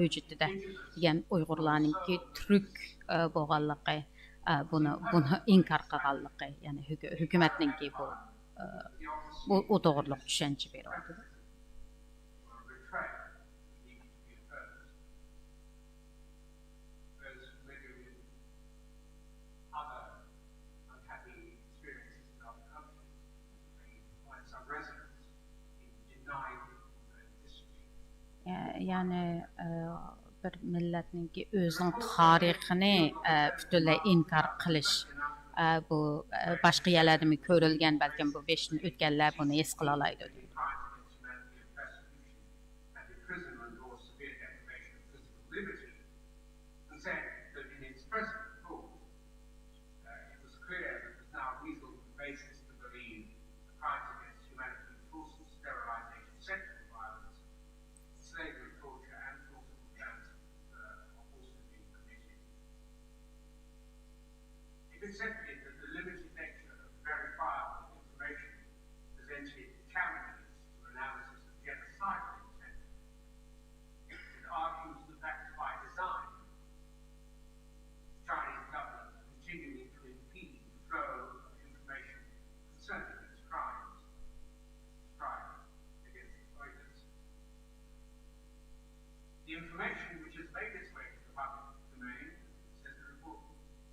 hücütüde degan Uyg'urlarningki Türk bo'lganligi buni inkor qilganligi, ya'ni hukumatningki bu to'g'riliq tushuncha beryapti. Yani bir millatninki o'zining tarixini butunlay inkor qilish bu boshqa yerlarda ko'rilgan, balkim bu 5 yil o'tganlar buni his qila oladi. Accepted that the limited nature of verifiable information presented challenges to analysis of genocidal intent. It argues that that's by design. The Chinese government continuing to impede the flow of information concerning these crimes against the Uyghurs. The information which has made its way to the public domain, says the report,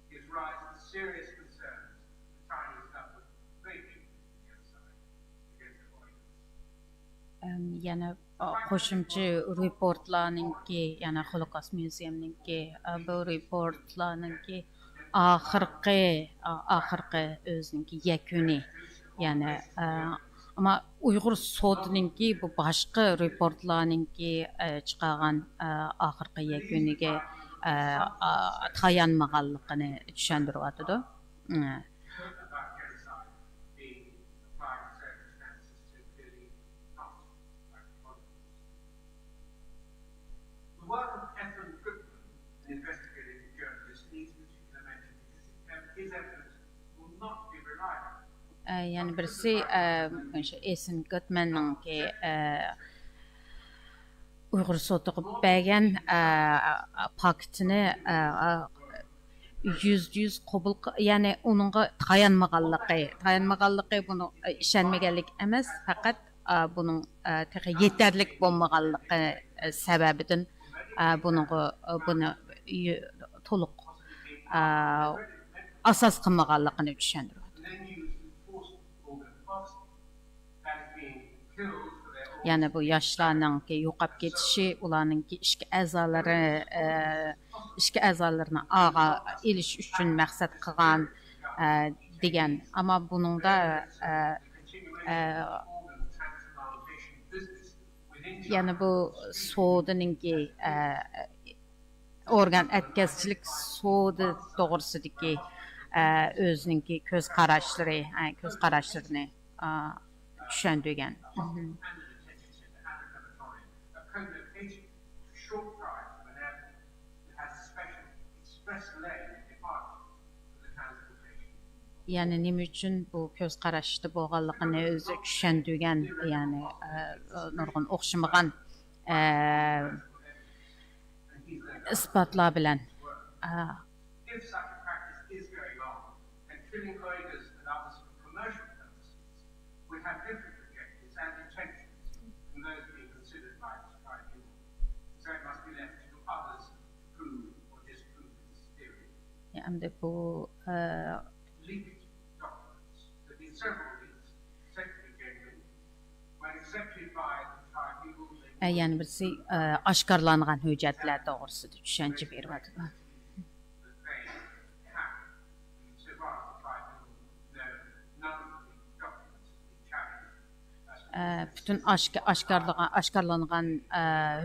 gives rise to serious concerns the Chinese government making genocide against the Uyghurs. Yana qo'shimcha reportlarningki, yana Holocaust Museumningki bu reportlarningki oxirgi o'ziningki yakuni, ya'ni ama Uyg'ur sotininki bu boshqa reportlarningki chiqargan oxirgi yakuniga tayanmaganligini tushuntiryapti. Yani birisi Ethan Goodman'ningki Uyghur sotiga bergan paktini %100 qabul, ya'ni uningga tayanmaganligi buni ishonmaganlik emas, faqat buning yetarlik bo'lmaganligi sababidan buni to'liq asos qilmaganligini tushuntiradi. Yani bu yoshlarningki yo'qolib ketishi, ularningki ishki a'zolarini ag'a elish uchun maqsad qilgan degan. Ammo buningda yani bu sodiningki organ atkazchilik sodi to'g'risidagi o'zininki ko'z qarashlarini tushuntirgan. Yani nima uchun bu ko'z qarashda bo'lganligini o'zi tushuntirgan, ya'ni nurg'un o'xshamagan isbotlar bilan. Yani bu yani birisi oshkorlangan hujjatlar to'g'risida tushuncha beryapti. Bütün oshkorlangan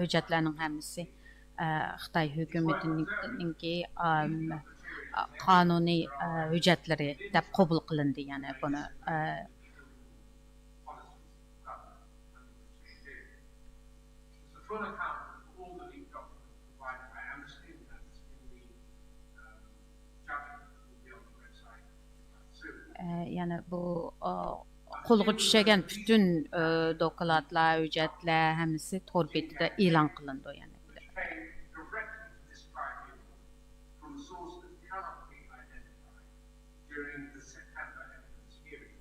hujjatlarning hammasi Xitoy hukumatiningki qonuniy hujjatlari deb qabul qilindi, ya'ni buni yani bu qo'lga tushagan bütün dokladlar, hujjatlar hammasi tor betida e'lon qilindi yani. Which came directly to this tribunal from a source that cannot be identified during the September evidence hearings.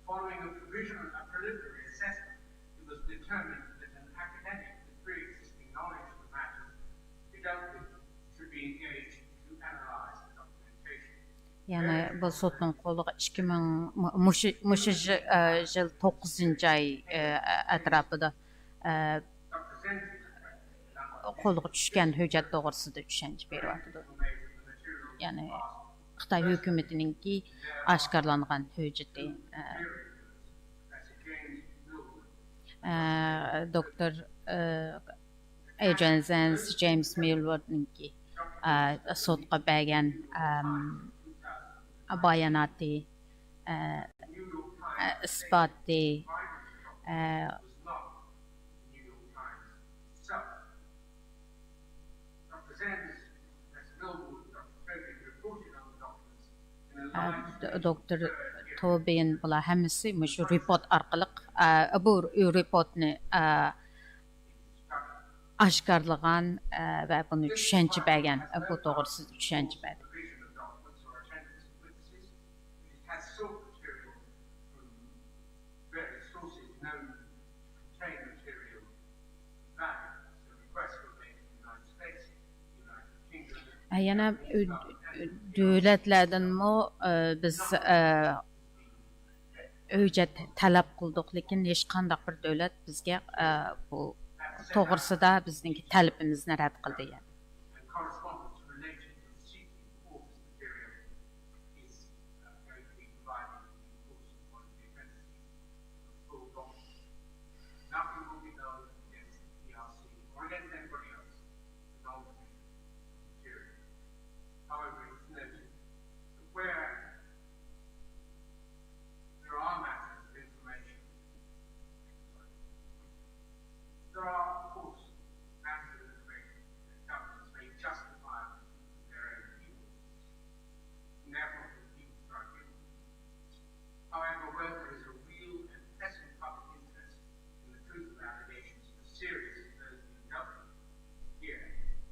Following a preliminary assessment, it was determined that an academic with pre-existing knowledge of the matters to be dealt with should be engaged to analyze the documentation. Yani bu sotun qo'liga 2000 mushu yil 9-ay atrofida Dr. Zen's qo'lga tushgan hujjat to'g'risida tushuncha beryapti. Yani Xitoy hukumatiningki oshkorlangan hujjati Dr. Adrian Zenz, James Millwardningki sotga bergan bayonoti isboti Dr. Tobin bular hammasi shu report orqali bu reportni oshkorlagan va buni tushuncha bergan bu to'g'risida tushuncha berdi. Yana davlatlardanmi biz hujjat talab qildik, lekin hech qanday bir davlat bizga bu to'g'risida bizning talabimizni rad qildi yani.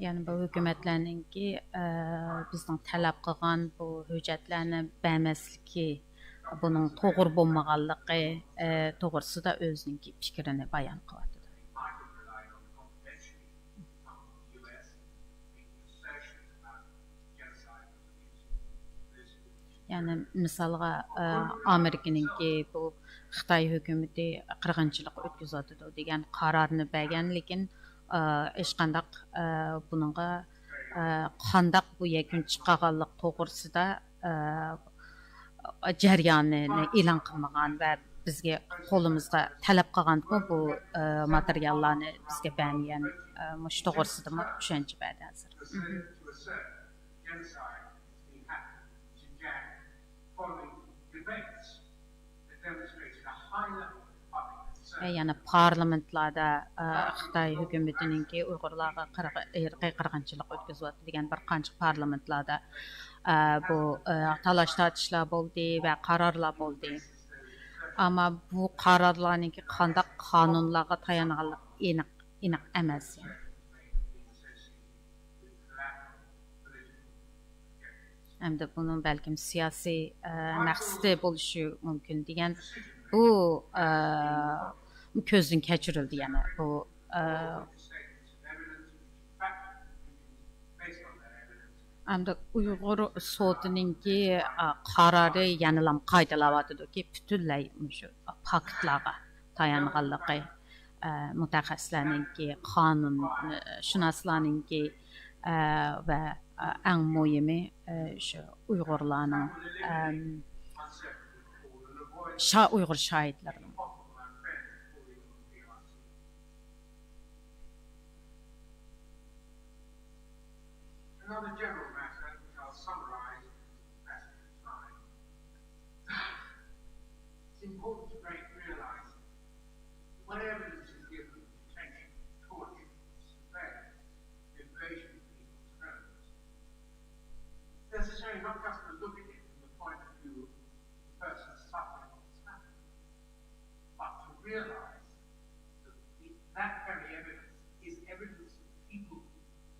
Yani bu hükümetlerninki bizning talab qilgan bu hujjatlarni bermasligi, buning to'g'ri bo'lmaganligi to'g'risida o'zining fikrini bayon qilyapti. Yani misalga Amerikaninki bu Xitoy hukumati qirg'inchilik o'tkazadi degan qarorni bergan, lekin hech qanday buningga qandaq bu yakun chiqqanlik to'g'risida jarayonni e'lon qilmagan va bizga qo'limizda talab qilganku bu materiallarni bizga bermagan, shu to'g'risida tushuncha berdi hozir. Yani parlamentlarda Xitoy hukumatininki Uyg'urlarga irqiy qirg'inchilik o'tkazyapti degan bir qancha parlamentlarda bu talash tortishlar bo'ldi va qarorlar bo'ldi. Ammo bu qarorlarninki qanday qonunlarga tayanganligi aniq emas. Hamda bunun balkim siyosiy maqsadi bo'lishi mumkin degan bu ko'zdan kechirildi yana bu hamda Uyg'ur sotininki qarori yanilam qaytalayotdiki butunlay shu faktlarga tayanganligi mutaxassislarninki qonun shunoslarninki va eng muhimi shu Uyg'urlarning Uyg'ur shoidlari. Another general matter, which I'll summarize in the passage of time. It's important to realize that when evidence is given of detention, torture, surveillance, invasion of people's homes, it's necessary not just to look at it from the point of view of the person suffering what's happened,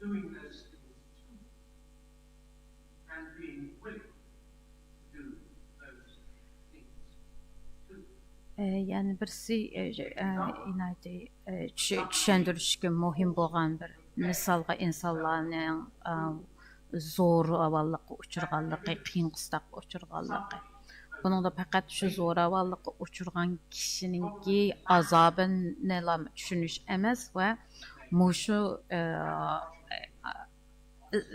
doing those things too, and being willing to do those things too. Yani birisi inaydi düşündürüşkü muhim bolğan bir misalga insanlarning zor avallıqqa uçurganlıqı, qiyin qıstakqa uçurganlıqı. Bunun da faqat şu zor avallıqqa uçurgan kişininki azabın nelam düşünüş emas ve muşu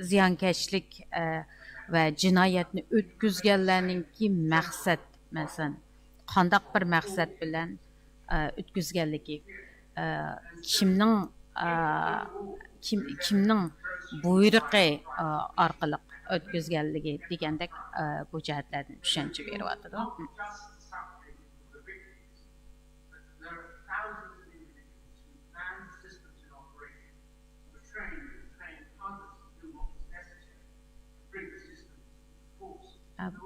ziyankeşlik ve cinayetni ötküzgenlerninki maqsad mesela qandaq bir maqsad bilan ötküzgenligi kimning buyruqi orqali ötküzgenligi degandek bu jihatlardan tushuncha beryapti. Not just the suffering of the victims, but there are thousands of individuals who plan systems in operation, who are trained and train others to do what is necessary to bring the system to force.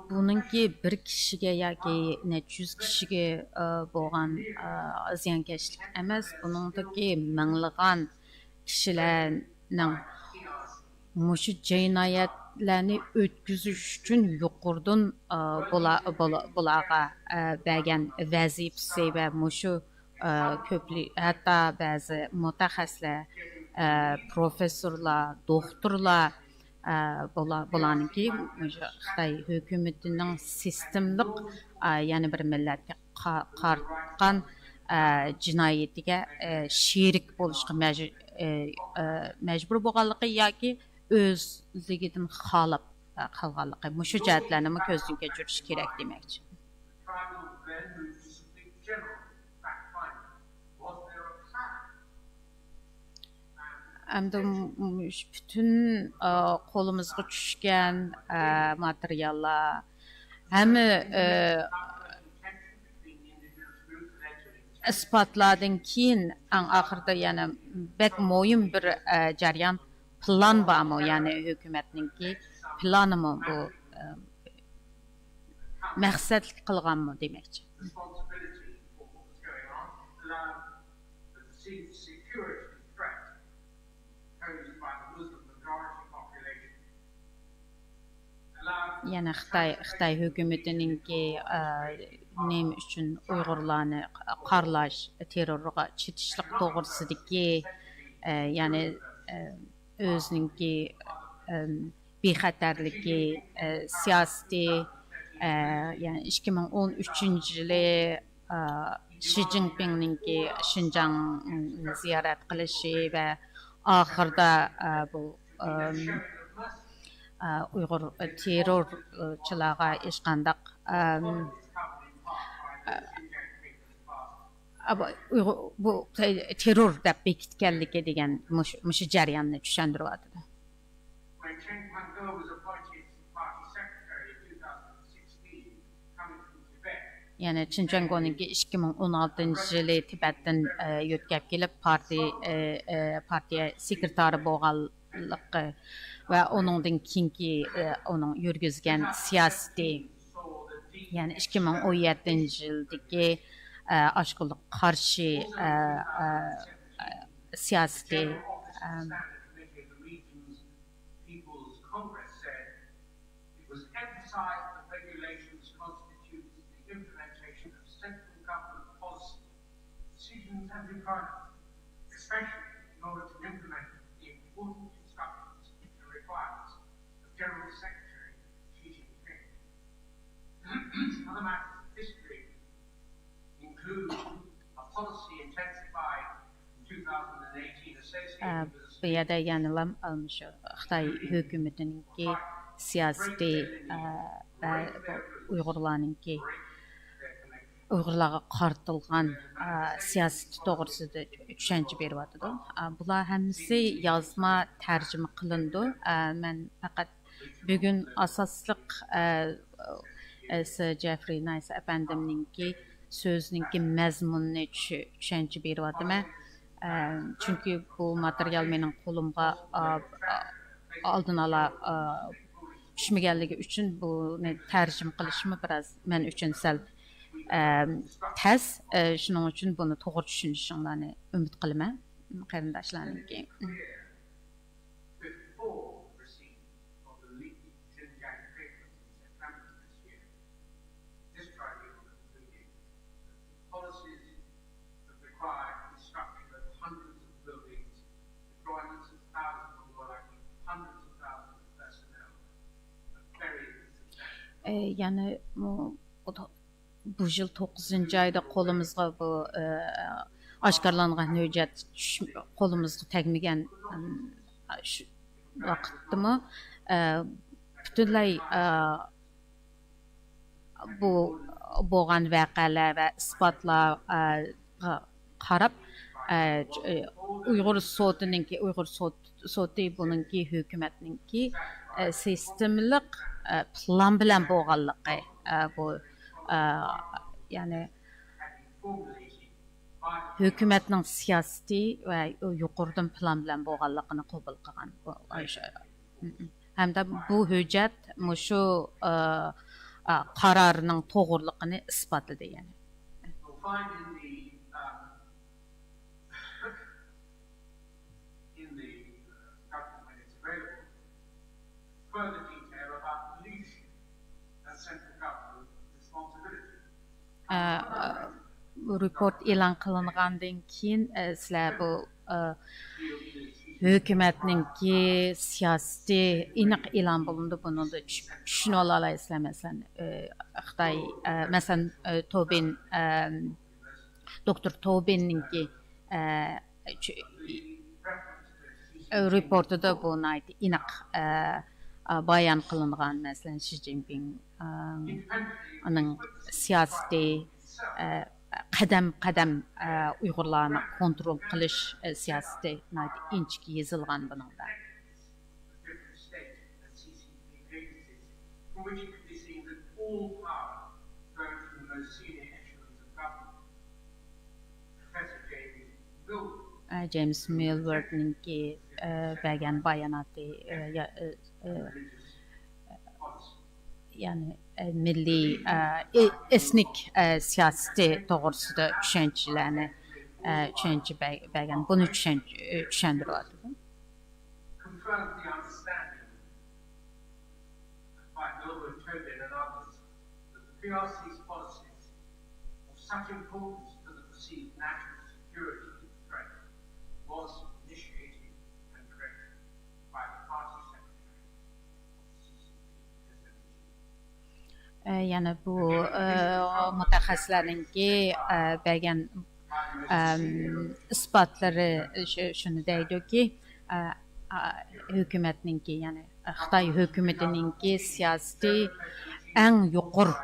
Bununki bir kişiga yoki necha yuz kishiga bo'lgan ziyankeşlik emas, buningdagi minglagan kishilarning mushu jinoyatlarni o'tkazish uchun yuqoridan bularga bergan vazifasi va mushu ko'pli hatto ba'zi mutaxassislar, professorlar, doktorlar bularninki Xitoy hukumatining sistemlik yana bir millatga qartgan jinoyatiga sherik bo'lishga majbur bo'lganligi yoki o'zligidan xolab qolganligi mushu jihatlarni ko'zdan kechirish kerak demoqchi. Tribal then moved to something general, fact-finding. Was there a plan? Hamda bütün qo'limizga tushgan materiallar hamma isbotlardan keyin eng oxirida yana bek mo'yim bir jarayon plan bormi, ya'ni hukumatninki planimi bu maqsadli qilganmi demoqchi. Responsibility for what was going on allowed the perceived security threat posed by the Muslim majority population. Allowed Yana Xitoy hukumatininki nima uchun Uyg'urlarni qarlash, terrorga chetishlik to'g'risidagi ya'ni o'zininki bexatarligi siyosati yani 2013-yili Xi Jinpingninki Xinjiangni ziyorat qilishi va oxirida bu Uyg'ur terrorchilarga hech qanday bu terror deb bekitganligi degan mushu jarayonni tushuntiryapti. when Chen Pengge was appointed party secretary in 2016, coming from Tibet, Yani Xinjiang'ninki 2016-yili Tibetdan yo'tkab kelib partiya sekretari bo'lganligi va uningdan keyingi uning yurgizgan siyosati saw the deep yani 2017-yildagi oshkorlik qarshi siyosati Standard Committee of the Region's People's Congress said it was emphasized that regulations constitutes the implementation of central government policy, decisions and requirements, especially in order to implement the important instructions and requirements of General Secretary Xi Jinping. Other matters of history include a policy intensified in 2018 associated with bu yerda yanılam almış Xitoy hukumatininki siyosati va Uyg'urlarninki Uyg'urlarga qartilgan siyosati to'g'risida tushuncha beryapti. Bular hammasi yozma tarjima qilindi. Men faqat bugun asosliq Sir Jeffrey Nice apandimninki so'zninki mazmunini tushuncha beryapman. Çünkü bu material mening qo'limga oldin ola tushmaganligi uchun buni tarjima qilishim biroz men uchun sal tez. Shuning uchun buni to'g'ri tushunishinglarni umid qilaman qarindoshlarningki. Yani bu yıl 9. ayda qo'limizga bu oshkorlangan hujjat qo'limizga tegmagan shu vaqtdimi butunlay bu bo'lgan voqealar va isbotlarga qarab Uyg'ur soti buningki hukumatninki sistemlik plan bilan bo'lganligi bu ya'ni hukumatning siyosati va yuqoridan plan bilan bo'lganligini qabul qilgan hamda bu hujjat shu qarorning to'g'riligini isbotladi yani. You'll find in the document when it's available further detail about leadership and central government responsibility. Report e'lon qilingandan keyin sizlar bu hukumatninki siyosati aniq e'lon bo'lindi. Buni tushunib ola olasizlar. Masalan, Xitoy masalan Tobin doktor Tobinninki reportida buni aniq bayon qilingan. Masalan, Xi Jinping uning siyosati qadam Uyg'urlarni kontrol qilish siyosati inchki yozilgan buningda. From which it can be seen that all power goes from the most senior echelons of government. Professor James Millward'ninki bergan bayonoti yani milliy esnik siyosati to'g'risida tushunchalarni tushuncha bergan. Buni tushuntiryapti. Confirms the understanding by Millward, Tobin and others that the PRC's policies of such importance to the perceived national security threat was initiated and directed by the party secretary of the CCP. Yani bu mutaxassislarninki bergan isbotlari shuni deydiki, hukumatninki yani Xitoy hukumatininki siyosati eng yuqori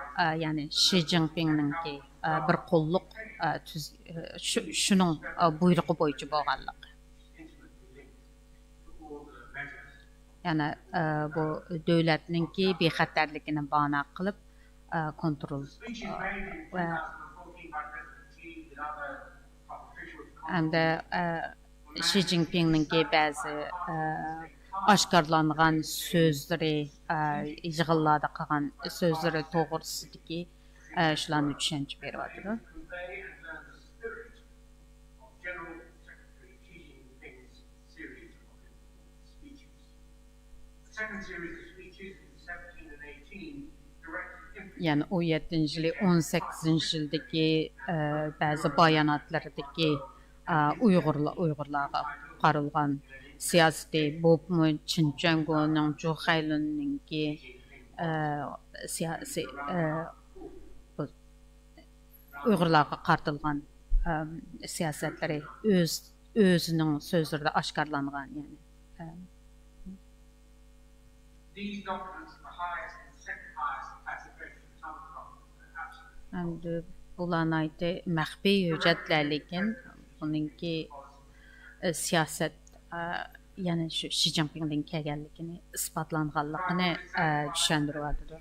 yani Xi Jinpingninki bir qo'lliq shuning buyrug'i bo'yicha bo'lganligi. Yani bu davlatninki bexatarligini bano qilib kontrol va hamda Xi Jinpingninki ba'zi oshkorlangan so'zlari yig'inlarda qilgan so'zlari to'g'risidagi shularni tushuncha beryapti. Yani 17 yıl 18 yıldaki bazı bayonotlardagi Uyg'urlarga qaralgan siyosati bo'pmi Xinjiangning Zhuhailunninki siyosiy Uyg'urlarga qartilgan siyosatlari o'zining so'zlarida oshkorlangan yani. These documents are the highest and second highest classification of some documents. Hamda bularni aytdi maxfiy hujjatlar, lekin buningki siyosat yani shu Xi Jinpingdan kelganligini isbotlanganligini tushuntiryapti.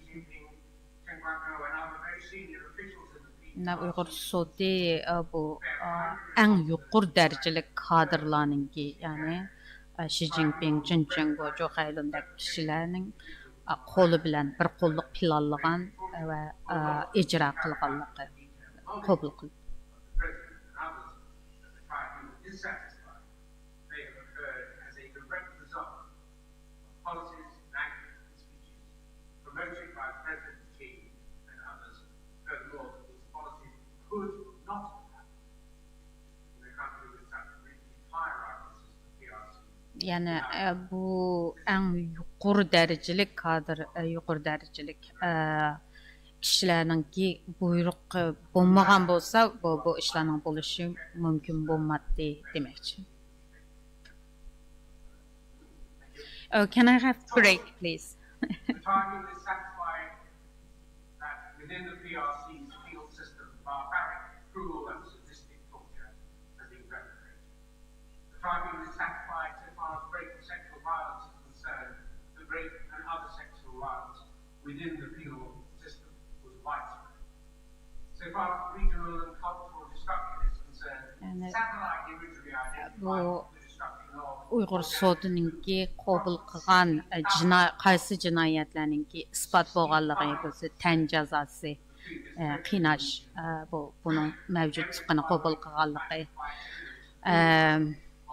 Uyg'ur soti bu eng yuqori darajali kadrlarninki yani Xi Jinping, Xinjianggo, Zhuhailundagi kishilarning qo'li bilan bir qo'lliq planlagan va ijro qilganligi qabul qildi. Yani bu en yuqori derecelik kadr, yuqori derecelik kişilerninki buyruq bo'lmagan bo'lsa, bu ishlarning bo'lishi mumkin bo'lmadi demoqchi. Can I have break, please? The target is satisfying that within the PRC's field system, barbaric, cruel, and sadistic torture has been perpetrated. The target is satisfied so far as rape and sexual violence is concerned, that rape and other sexual violence within the field system was widespread. So far as regional and cultural destruction is concerned, satellite imagery identifies the destruction of Uyghur soduninki qabul qilgan qaysi jinoyatlarninki isbot bo'lganligi bo'lsa tan jazosi qiynash buning mavjudligini qabul qilganligi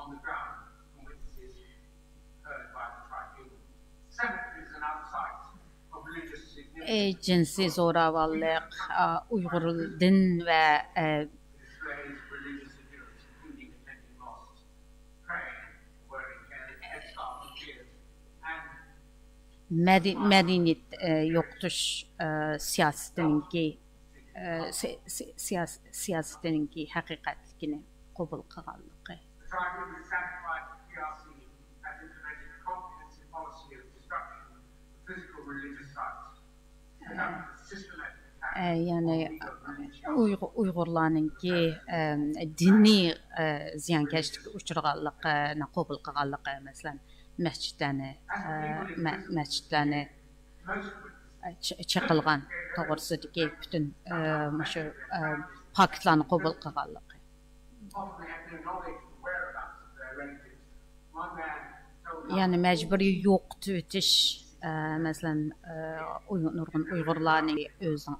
on the ground from witnesses heard by the tribunal. Cemeteries and other sites of religious significance jinsiy zo'ravonlik Uyg'ur din va displays religious adherence, including attending mosques, praying, wearing headscarf and beards, and madaniyat yo'qotish siyosatininki haqiqatligini qabul qilganligi. the tribunal is satisfied that the PRC has implemented a comprehensive policy of destruction of physical religious sites, conducted systematic attacks Yani on legal religious Uyg'urlarninki diniy ziyonkashlikka uchraganligini qabul qilganligi, masalan, masjidlarni chaqilgan to'g'risidagi butun shu paktlarni qabul qilganligi. often have no knowledge of the whereabouts of their relatives. One man told us Yani mecburiy yo'qotib o'tish, masalan, nurg'un Uyg'urlarning o'zining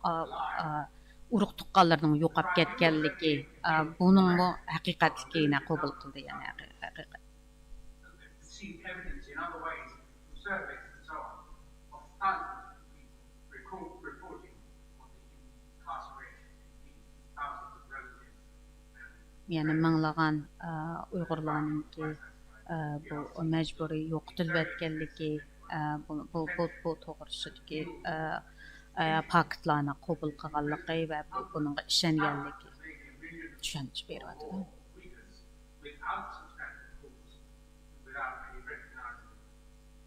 urug' tuqqanlarining yo'qolib ketganligi, buning bu haqiqatligini qabul qildi, yani haqiqat. received evidence in other ways from surveys and so on of thousands of people reporting on the incarceration of thousands of relatives. Yani minglagan Uyg'urlarninki bu mecburiy yo'qotilib o'tganligi, bu to'g'risidagi paktlarni qabul qilganligi va buningga ishonganligi tushuncha beryapti. Without substantive cause, and without any recognizable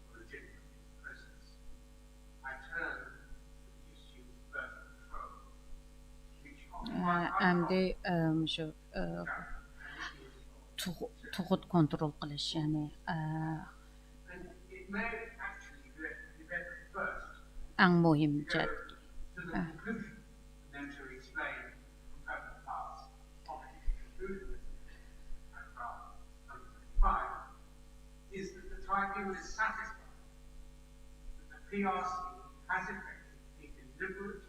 or legitimate process. I turn to the issue of birth control, which Endi shu tug'ut kontrol qilish, ya'ni it may actually be better first eng muhim jihat. to the conclusion, and then to explain the component parts of it. The conclusion, paragraph 125, is that the tribunal is satisfied that the PRC has effected a deliberate,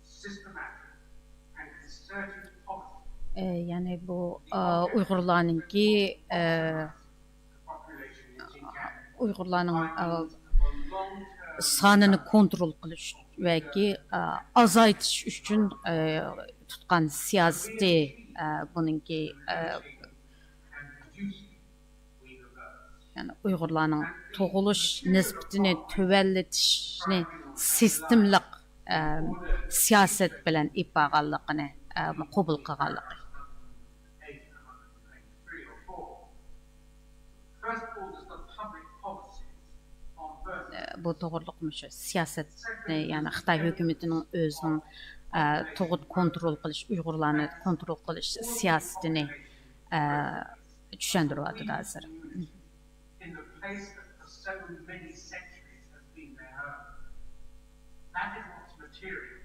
systematic, and concerted policy. Yani bu Uyg'urlarninki Population in Xinjiang Uyg'urlarning on long-term sonini kontrol qilish yoki azaytish uchun tutgan siyosati buningki and reducing Uyghur births. yani Uyg'urlarning tug'ilish nisbatini tuvallatishni sistemlik siyosat bilan ifodalanganligini qabul qilganligi. 183 or 4. First of all, there's the public policies on birth. Bu to'g'riliqmi shu siyosatni, ya'ni Xitoy hukumatining o'zining tug'ut kontrol qilish, Uyg'urlarni kontrol qilish siyosatini tushuntiryapti hozir. In the place that for so many centuries has been their home. That is what's material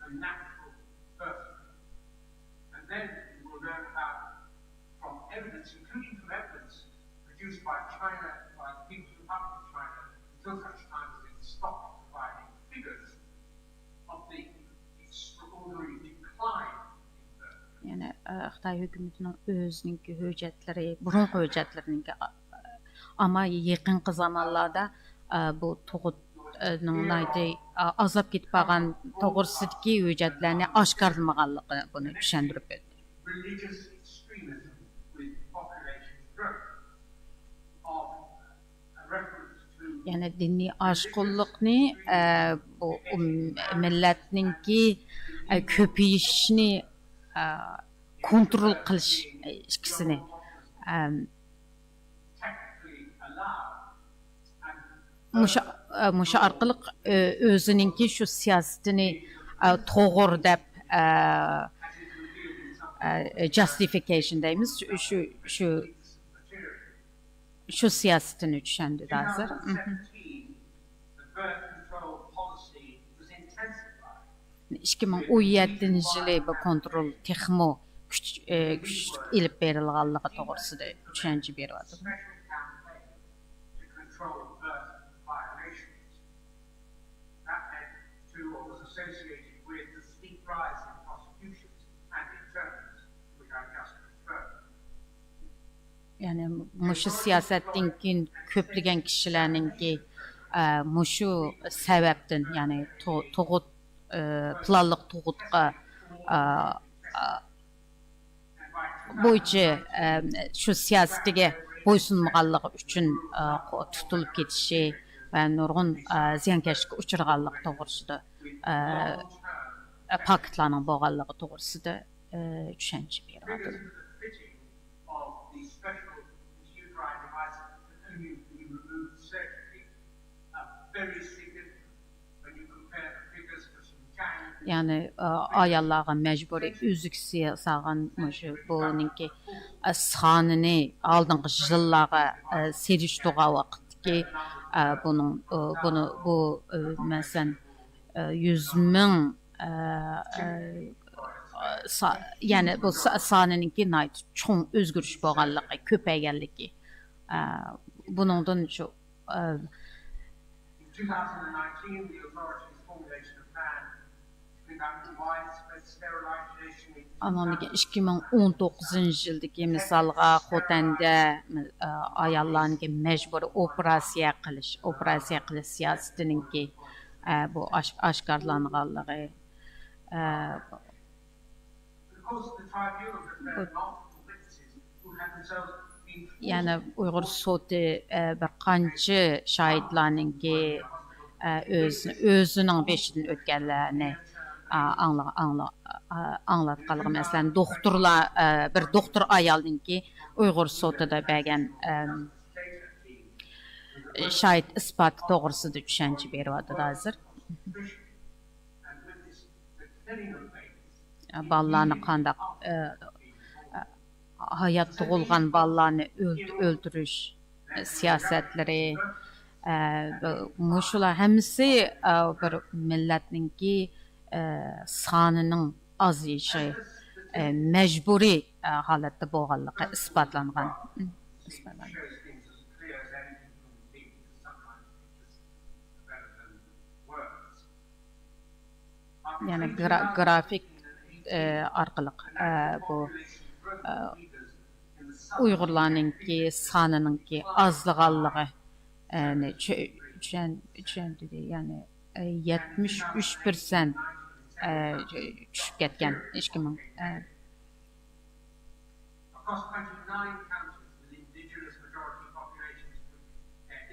and natural birthright. And then we will learn about, from evidence, including from evidence produced by China, by the People's Republic of China, until such time as it stopped providing figures of the extraordinary decline in birth. Yani Xitoy hukumatining o'zining hujjatlari, burungi hujjatlarining ama yaqinqi zamonlarda bu tug'utning azab ketib qolgan to'g'risidagi hujjatlarni oshkorlamaganligi buni tushuntirib berdi. Religious extremism with population growth of Yani dini aşkınlıkni bu milletninki köpeyişini kontrol qilish ikkisini technically allowed musha orqali o'zininki shu siyosatini to'g'ri deb justification deymiz shu siyosatini tushunadi hozir. 2017, the birth control policy was intensified. 2017 yili bu kontrol texmo kuch ilib berilganligi to'g'risida tushuncha beryapti. Special campaign to control birth violations. That led to or was associated with the steep rise in prosecutions and internments, which I just referred. Yani mushu siyosatdan keyin ko'plagan kishilarninki mushu sababdan ya'ni tug'ut planliq tug'utga bo'yicha shu siyosatiga bo'ysunmaganligi uchun tutilib ketishi va nurg'un ziyonkashlikka uchraganligi to'g'risida faktlarning bo'lganligi to'g'risida tushuncha beryapti. Very significant when you compare the figures for Xinjiang. Yani ayollarga mecburi üzüksiye sağan bununki sanını aldığın yıllara seriştuğa vakitteki bu mesela 100 bin yani bu sanınki nait çok özgürlük bağlılığı köpeygenliki bunundan şu 2019, the authorities formulated a plan to conduct widespread sterilization. Anamdaki 2019 yıldaki misalga Xotanda ayollarga mecburi operatsiya qilish siyosatininki bu oshkorlanganligi yani Uyghur soti bir qancha şahitlarninki özünün beşidan o'tganlarni anglatqanligi masalan doktorlar bir doktor ayolninki Uyghur sotida bergan şahit isbot to'g'risida tushuncha beryapti hozir. Balalarni qandaq hayat tug'ilgan balalarni o'ldirish siyosatlari mushular hammasi bir millatninki sonining ozishi mecburi holatda bo'lganligi isbotlangan. Yani grafik orqali bu Uyg'urlarninki sonininki ozlig'anligi tushunadi yani 73% tushib ketgan 2000 Across 29 counties with indigenous majority populations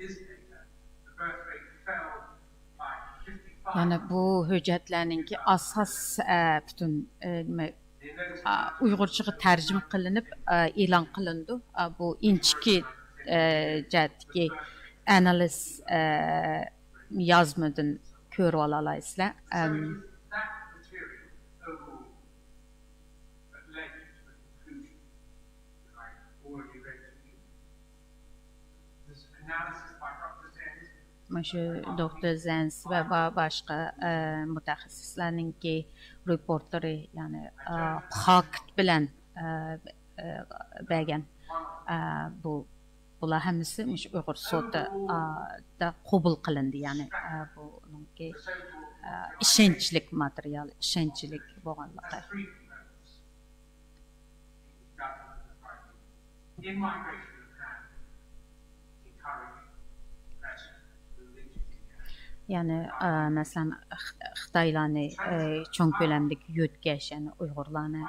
is data, the birth rate fell by 55%. yani bu hujjatlarninki asos butun Uyg'urchaga tarjima qilinib e'lon qilindi. Bu inchki jihatdagi analiz yozmadan ko'rib olasizlar. Şu Dr. Zenz ve başka mutaxassislarninki reportları yani fakt bilen bergen bular hammasi Uyghur soti da qabul qilindi yani buningki ishonchlik material ishonchlik bo'lganligi. Yani mesela Xitaylarni cho'ng ko'lamdagi yo'tkash yani Uyg'urlarni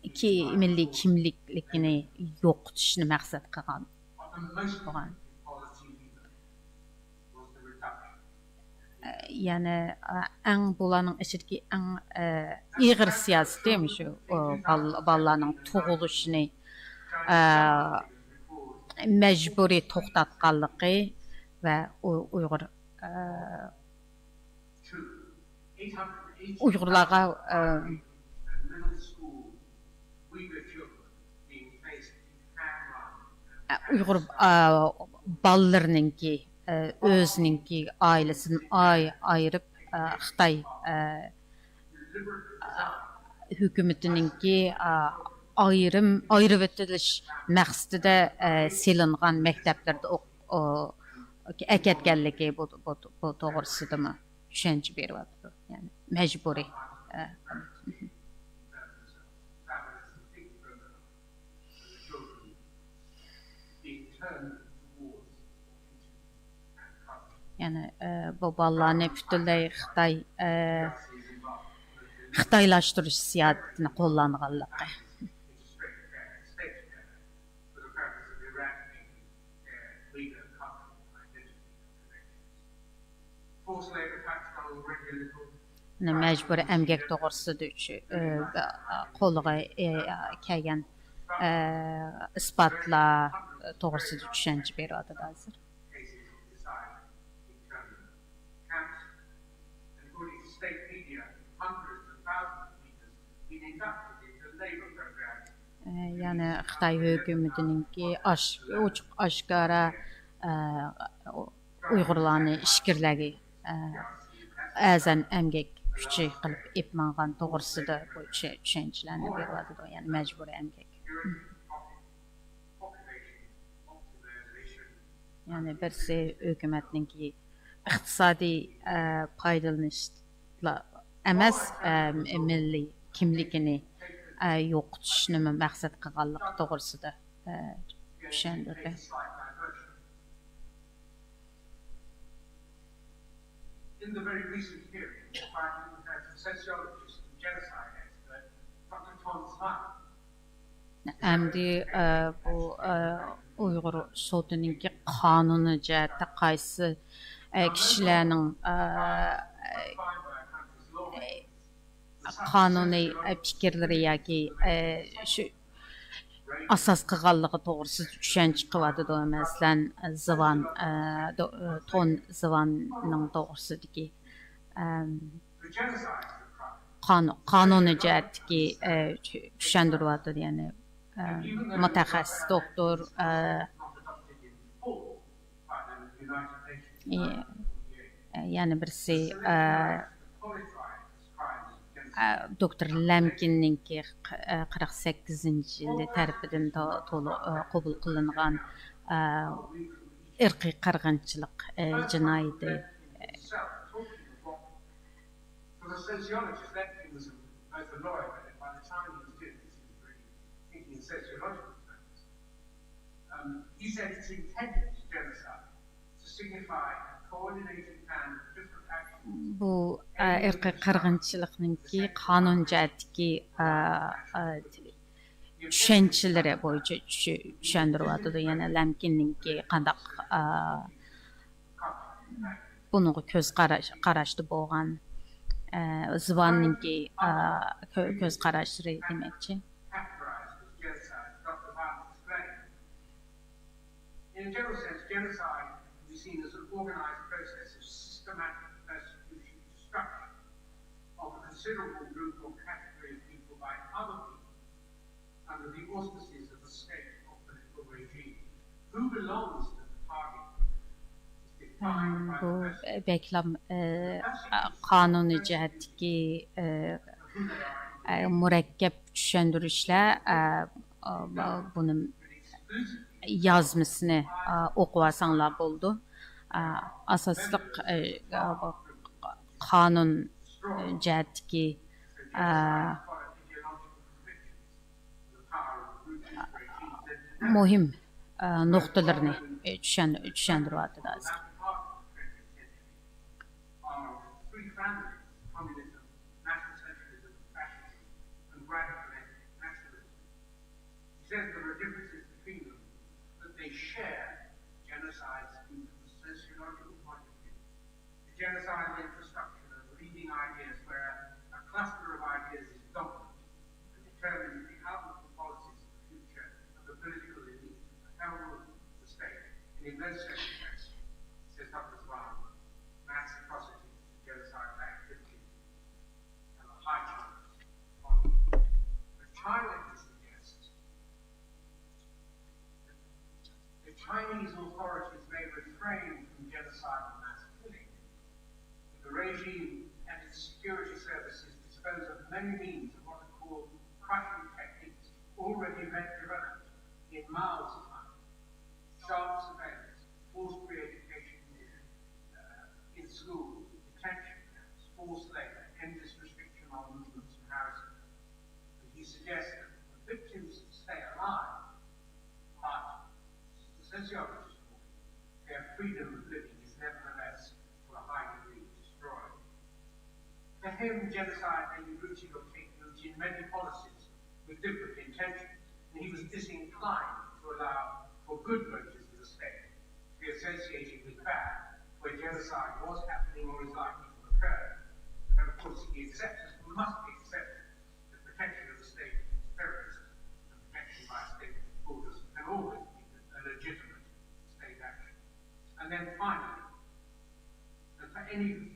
iki milliy kimlikligini yo'qotishni maqsad qilgan. yani en bulanın içindeki en iğir siyasi değil mi şu ballarının tuğuluşunu mecburi toxtatqanlığı ve Uyğur Uyğurlarga Uyğur ballarınınki özününki ailesini ayırıp Xitay hükümetininki ayrı etiliş məqsədində silinğan məktəblərdə əkətgənligi bu doğrusudurmu? Düşüncə veriyordu. Yani mecburi. Yani bu ballarını bütünlüğü Xitaylaştırış siyasətini kullanğanlığı. Mecburi əmgək doğrusudur qolluğa kəlgən ispatla doğrusudur düşüncə veriyordu da hazır. Yani Xitay hökumətininki aşkara Uyğurlarını işgirləgi əzən əmgək küçü qılıb ipmanğan doğrusudur bu düşüncələrini veriyordu. Yani mecburi əmgək. Yani birisi hökumətininki iqtisadi paydalanışla emas milli kimligini yo'qotishni maqsad qilganlik to'g'risida tushuntirdi. In the very recent period, sociologist and genocide expert Dr. Tom Swan. Əmdi bu Uyğur sotununki qanunu cəhətdə qaysı kişilərin qanuni fikirləri yoki şu asas qılğanlığı to'g'risida tushuncha qiladi. Masalan, Zivan Ton Zivanning to'g'risidagi qonuni jihatdagi tushuntiryapti. Yani mutaxassis doktor yani birisi Doktor Lemkinninki 48-yili tərəfindən qəbul qılınğan irqi qırğınçılıq cinayəti. For the sociologist, Lemkin was both a lawyer, but by the time he was doing this, he was really thinking in sociological terms. He said it's intended genocide to signify a coordinated plan of different actions. Bu irqi qırğınçılıqninki qanun cəhətdəki düşüncələri boyunca düşündürüyordu. Yani Lemkinninki qandaq bunu göz qaraşdı bolğan Zivanninki göz qaraşları deməkçi. In a general sense, genocide can be seen as an organized process of systematic persecution and destruction of a considerable group or category of people by other people under the auspices of a state or political regime. Who belongs to the target group is defined by the person. Beklam qanuni cəhətdəki mürəkkəb düşündürüşlər bunun yazmasını oqıvasanlar oldu. Asaslıq qanun cəhətdəki mühim nöqtələrini düşündürüyordu da. Genocide In those circumstances, says Dr. Swan, mass atrocities and genocidal activity have a high chance of following. But China suggests that the Chinese authorities may refrain from genocidal mass killing. The regime and its security services dispose of many means of what are called crushing techniques already developed in Mao's time. Sharp surveillance, forced re-education in schools, detention camps, forced labor, endless restriction on movements and housing. And he suggests that the victims stay alive, but, the sociologist call it, their freedom of living is nevertheless to a high degree destroyed. For him, genocide may be rooted or taken root in many policies with different intentions, and he was disinclined to allow for good motives of the state to be associated with bad, where genocide was happening or is likely to occur. And of course, he accepts, must be accepted, the protection of the state against terrorism and protection by state borders can always be a legitimate state action. And then finally, that for any